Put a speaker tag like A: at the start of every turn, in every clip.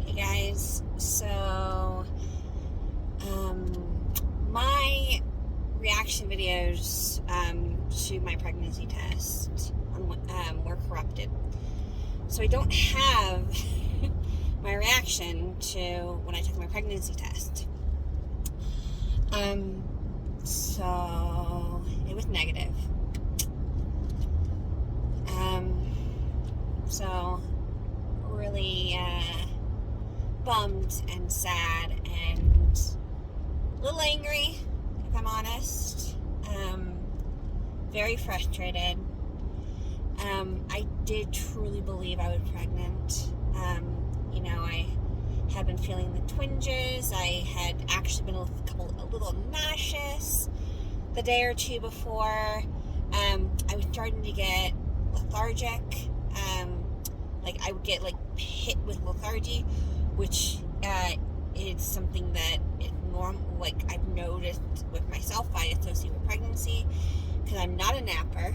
A: Hey guys, so my reaction videos to my pregnancy test were corrupted. So I don't have my reaction to when I took my pregnancy test. So it was negative. So really bummed and sad and a little angry, if I'm honest. Very frustrated. I did truly believe I was pregnant. I had been feeling the twinges. I had actually been a little nauseous the day or two before. I was starting to get lethargic. I would get hit with lethargy, which is something that is normal. I've noticed with myself, I associate with pregnancy, because I'm not a napper.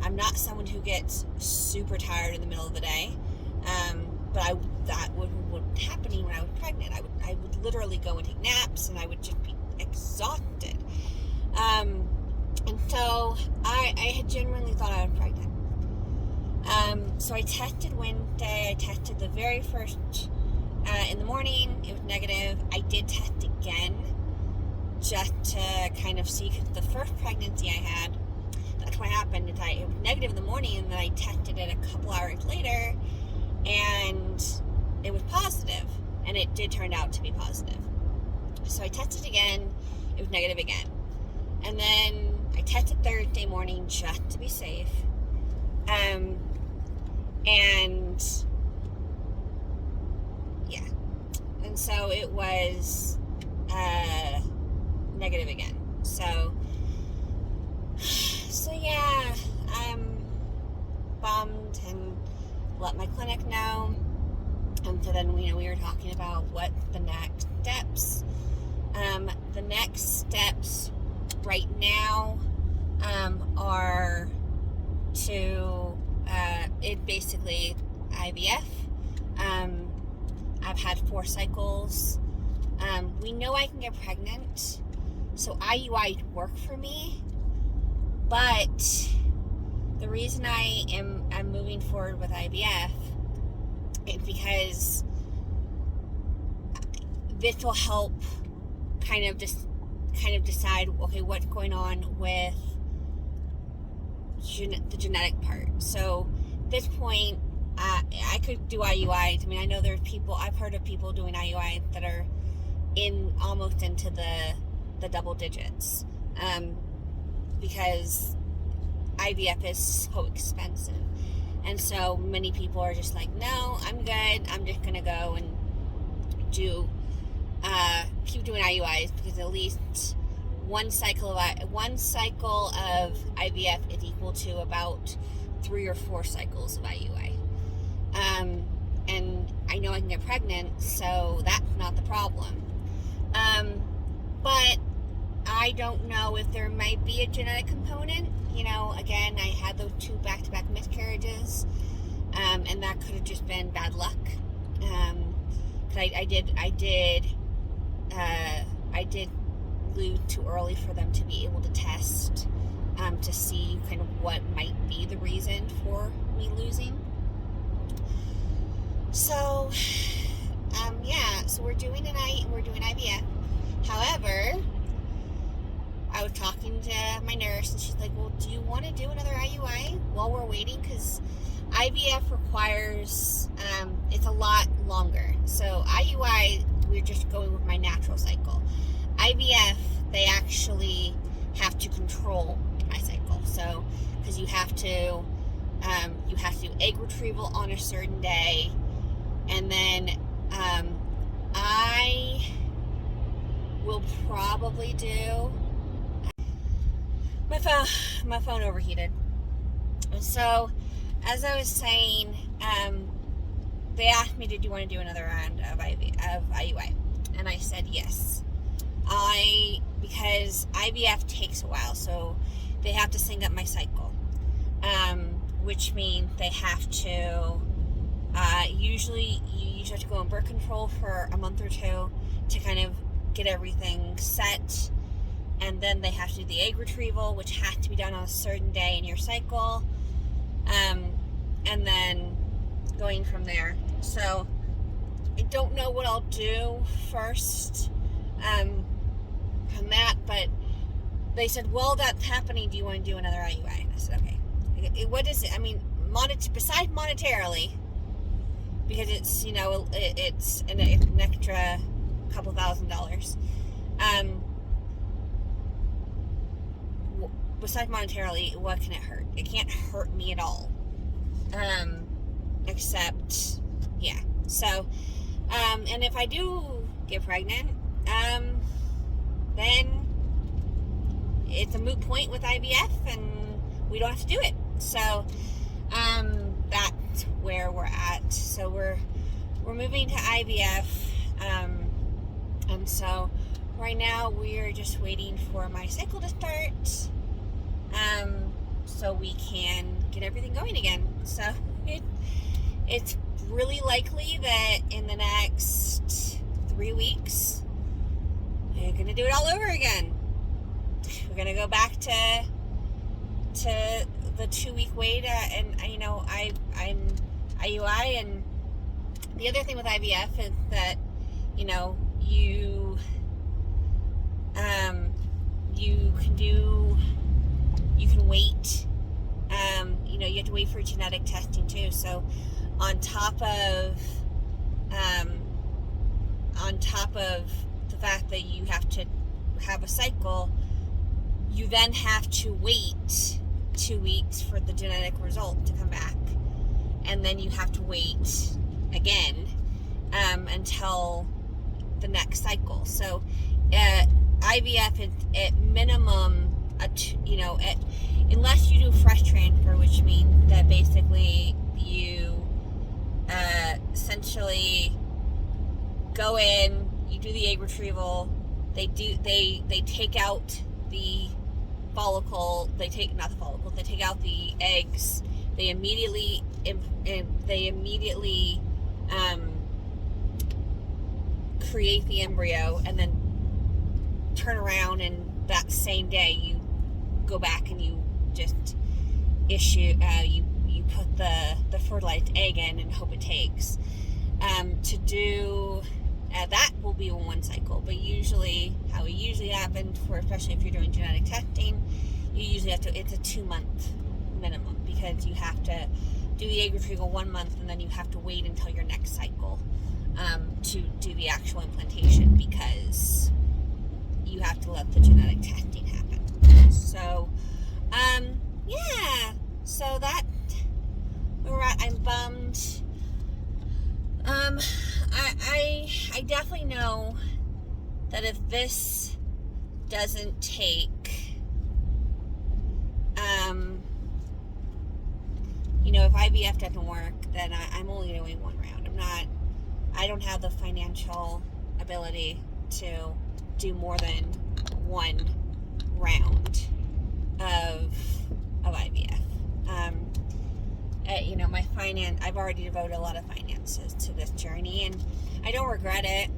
A: I'm not someone who gets super tired in the middle of the day. But that would happen when I was pregnant. I would literally go and take naps, and I would just be exhausted. And so I had genuinely thought I was pregnant. So I tested Wednesday. I tested the very first in the morning. It was negative. I did test again just to kind of see, because the first pregnancy I had, that's what happened. It was negative in the morning, and then I tested it a couple hours later, and it was positive, and it did turn out to be positive. So I tested again. It was negative again. And then I tested Thursday morning just to be safe. And yeah. And so it was negative again. So yeah, I'm bummed and let my clinic know. And so then, we were talking about what the next steps. The next steps right now are to it basically IVF. I've had 4 cycles. We know I can get pregnant, so IUI work for me. But the reason I'm moving forward with IVF is because this will help kind of decide, okay, what's going on with the genetic part. So at this point, I could do IUI. I know there's people, I've heard of people doing IUI that are almost into the double digits, because IVF is so expensive. And so many people are just like, no, I'm good. I'm just going to go and keep doing IUIs, because at least one cycle of IVF is equal to about 3 or 4 cycles of IUI. And I know I can get pregnant, so that's not the problem. But I don't know if there might be a genetic component. Again, I had those 2 back-to-back miscarriages, and that could have just been bad luck. I did lose too early for them to be able to test to see kind of what might be the reason for me losing. So so we're doing IVF. However, I was talking to my nurse, and she's like, well, do you want to do another IUI while we're waiting? Because IVF requires, it's a lot longer. So IUI, we're just going with my natural cycle. IVF, they actually have to control my cycle. So, because you have to do egg retrieval on a certain day, and then I will probably do. My phone overheated. So, as I was saying, they asked me, did you want to do another round of IUI? And I said yes. Because IVF takes a while, so they have to sync up my cycle, which means they have to Usually you have to go on birth control for a month or two to kind of get everything set, and then they have to do the egg retrieval, which has to be done on a certain day in your cycle, and then going from there. So I don't know what I'll do first on that, but they said, well, that's happening, do you want to do another IUI? And I said, okay. What is it? I mean, besides monetarily, because it's, it's an extra couple $1,000. Besides monetarily, what can it hurt? It can't hurt me at all. Except, yeah. So, and if I do get pregnant, then it's a moot point with IVF, and we don't have to do it. So, that's where we're at. So we're moving to IVF, and so right now we're just waiting for my cycle to start, so we can get everything going again. So it's really likely that in the next 3 weeks we're gonna do it all over again. We're gonna go back to the 2-week wait, and I'm IUI, and the other thing with IVF is that you can wait. You have to wait for genetic testing too. So on top of the fact that you have to have a cycle, you then have to wait 2 weeks for the genetic result to come back, and then you have to wait again until the next cycle. So IVF is at minimum unless you do fresh transfer, which means that basically you essentially go in, you do the egg retrieval, they take out the follicle, they take out the eggs, they immediately create the embryo, and then turn around, and that same day you go back and you just you put the fertilized egg in and hope it takes. To do that will be one cycle, but usually how it usually happens, especially if you're doing genetic testing, you usually have to, it's a 2-month minimum, because you have to do the egg retrieval 1 month, and then you have to wait until your next cycle to do the actual implantation, because you have to let the genetic testing happen. So yeah, so that we're at. I'm bummed. I definitely know that if this doesn't take, if IVF doesn't work, then I'm only doing 1 round. I don't have the financial ability to do more than 1 round of IVF. I've already devoted a lot of finances to this journey, and I don't regret it.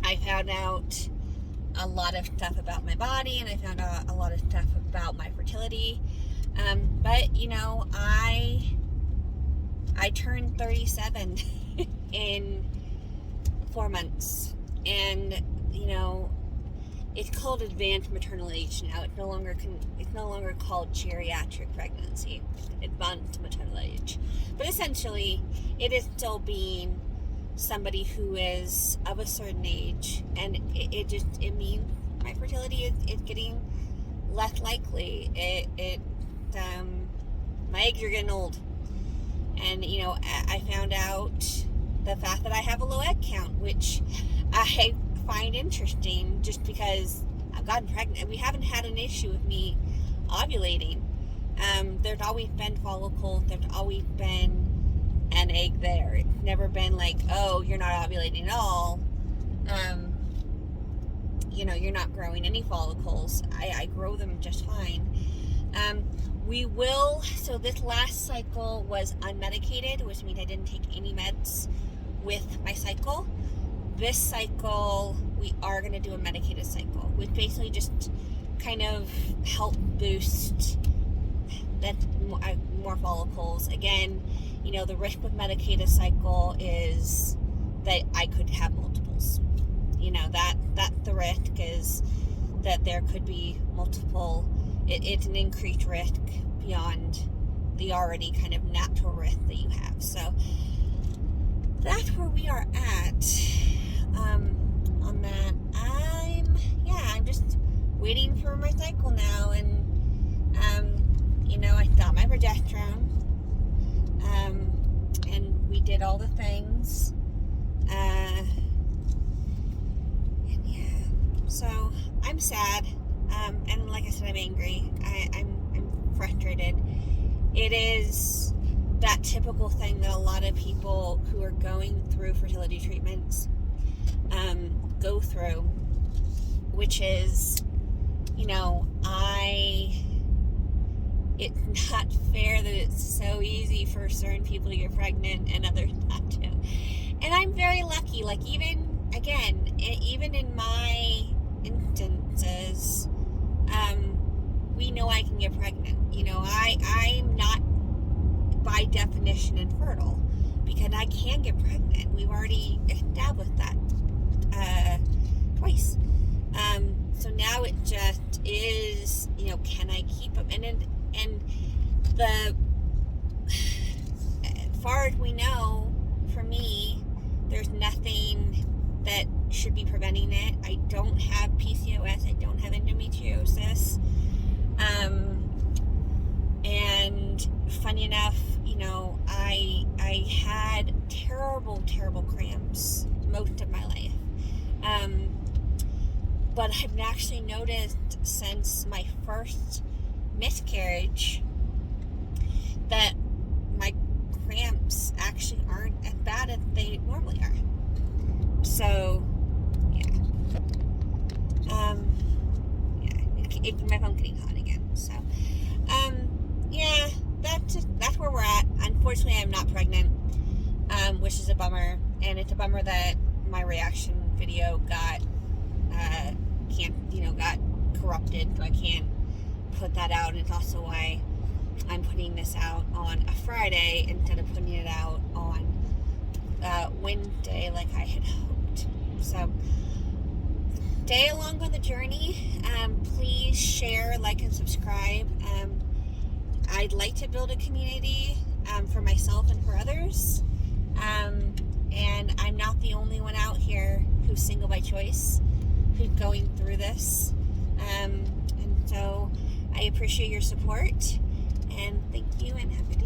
A: I found out a lot of stuff about my body, and I found out a lot of stuff about my fertility. But I turned 37 in 4 months, and it's called advanced maternal age now. It's no longer called geriatric pregnancy. Advanced maternal age, but essentially, it is still being somebody who is of a certain age, and it means my fertility is getting less likely. My eggs are getting old, and I found out the fact that I have a low egg count, which I find interesting, just because I've gotten pregnant. We haven't had an issue with me ovulating. There's always been follicles. There's always been an egg there. It's never been like, oh, you're not ovulating at all. You're not growing any follicles. I grow them just fine. So this last cycle was unmedicated, which means I didn't take any meds with my cycle. This cycle, we are going to do a medicated cycle, which basically just kind of help boost that more follicles. Again, the risk with medicated cycle is that I could have multiples. That's the risk, is that there could be multiple. It's an increased risk beyond the already kind of natural risk that you have. So that's where we are at on that. I'm just waiting for my cycle now, and I got my progesterone, and we did all the things, and so I'm sad, and like I said, I'm angry. I'm frustrated. It is that typical thing that a lot of people who are going through fertility treatments go through, which is, it's not fair that it's so easy for certain people to get pregnant and others not to. And I'm very lucky. Like, even in my instances, we know I can get pregnant. I'm not by definition infertile, because I can get pregnant. We've already established that twice. So now it just is, can I keep them? And as far as we know, for me, there's nothing that should be preventing it. I don't have PCOS. I don't have endometriosis. And funny enough, I had terrible cramps most of my life. But I've actually noticed since my first miscarriage that my cramps actually aren't as bad as they normally are. So, my phone's getting hot again. So, that's where we're at. Unfortunately, I'm not pregnant, which is a bummer, and it's a bummer that my reaction video got corrupted, so I can't put that out. And it's also why I'm putting this out on a Friday instead of putting it out on Wednesday like I had hoped. So stay along on the journey. Please share, like, and subscribe. I'd like to build a community for myself and for others. And I'm not the only one out here who's single by choice, who's going through this. And so I appreciate your support, and thank you, and have a good day.